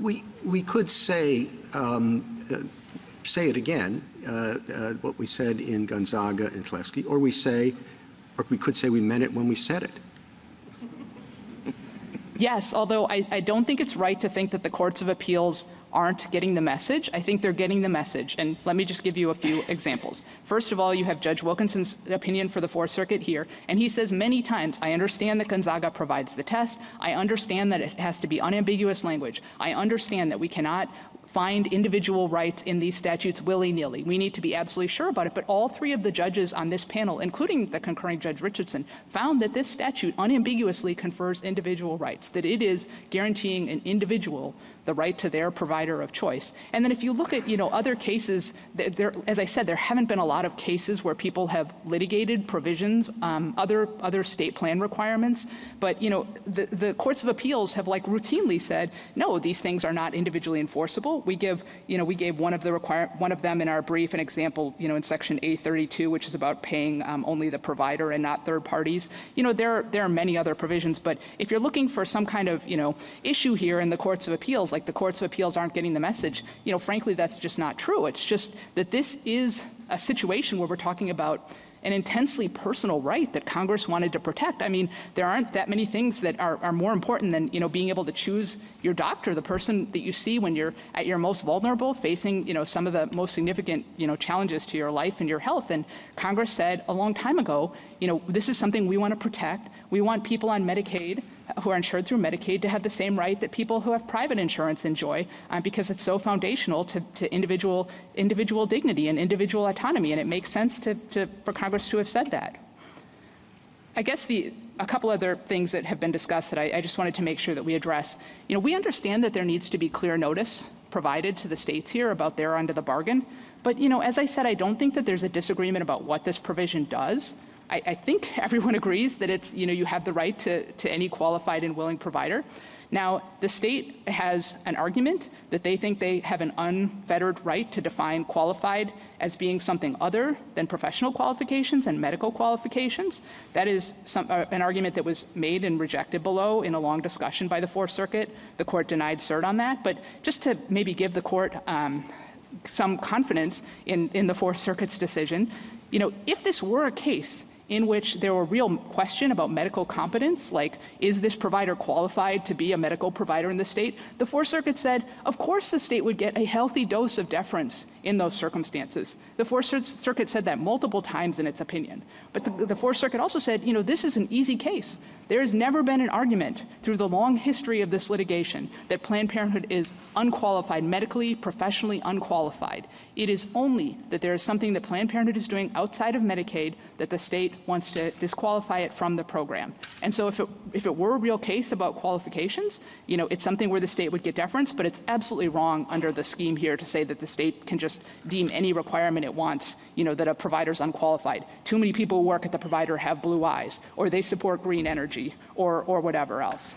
we could say it again, what we said in Gonzaga and Tlefsky, or we could say we meant it when we said it. Yes, although I don't think it's right to think that the courts of appeals aren't getting the message. I think they're getting the message. And let me just give you a few examples. First of all, you have Judge Wilkinson's opinion for the Fourth Circuit here, and he says many times, I understand that Gonzaga provides the test. I understand that it has to be unambiguous language. I understand that we cannot find individual rights in these statutes willy-nilly. We need to be absolutely sure about it. But all three of the judges on this panel, including the concurring Judge Richardson, found that this statute unambiguously confers individual rights, that it is guaranteeing an individual the right to their provider of choice. And then if you look at, other cases, as I said, there haven't been a lot of cases where people have litigated provisions, other state plan requirements. But, the courts of appeals have routinely said, no, these things are not individually enforceable. We gave one of them in our brief an example, in Section A32, which is about paying only the provider and not third parties. There are many other provisions. But if you're looking for some kind of, issue here in the courts of appeals, like the courts of appeals aren't getting the message, frankly, that's just not true. It's just that this is a situation where we're talking about an intensely personal right that Congress wanted to protect. I mean, there aren't that many things that are more important than, being able to choose your doctor, the person that you see when you're at your most vulnerable, facing, some of the most significant, challenges to your life and your health. And Congress said a long time ago, this is something we want to protect. We want people on Medicaid who are insured through Medicaid to have the same right that people who have private insurance enjoy, because it's so foundational to individual dignity and individual autonomy, and it makes sense for Congress to have said that. I guess a couple other things that have been discussed that I just wanted to make sure that we address. We understand that there needs to be clear notice provided to the states here about their end of the bargain, but as I said, I don't think that there's a disagreement about what this provision does. I think everyone agrees that it's, you have the right to any qualified and willing provider. Now, the state has an argument that they think they have an unfettered right to define qualified as being something other than professional qualifications and medical qualifications. That is an argument that was made and rejected below in a long discussion by the Fourth Circuit. The court denied cert on that. But just to maybe give the court some confidence in the Fourth Circuit's decision, if this were a case in which there were real question about medical competence, like, is this provider qualified to be a medical provider in the state? The Fourth Circuit said, of course the state would get a healthy dose of deference in those circumstances. The Fourth Circuit said that multiple times in its opinion. But the Fourth Circuit also said, this is an easy case. There has never been an argument through the long history of this litigation that Planned Parenthood is unqualified, medically, professionally unqualified. It is only that there is something that Planned Parenthood is doing outside of Medicaid that the state wants to disqualify it from the program. And so if it were a real case about qualifications, it's something where the state would get deference, but it's absolutely wrong under the scheme here to say that the state can just deem any requirement it wants, that a provider's unqualified. Too many people who work at the provider have blue eyes, or they support green energy, or whatever else.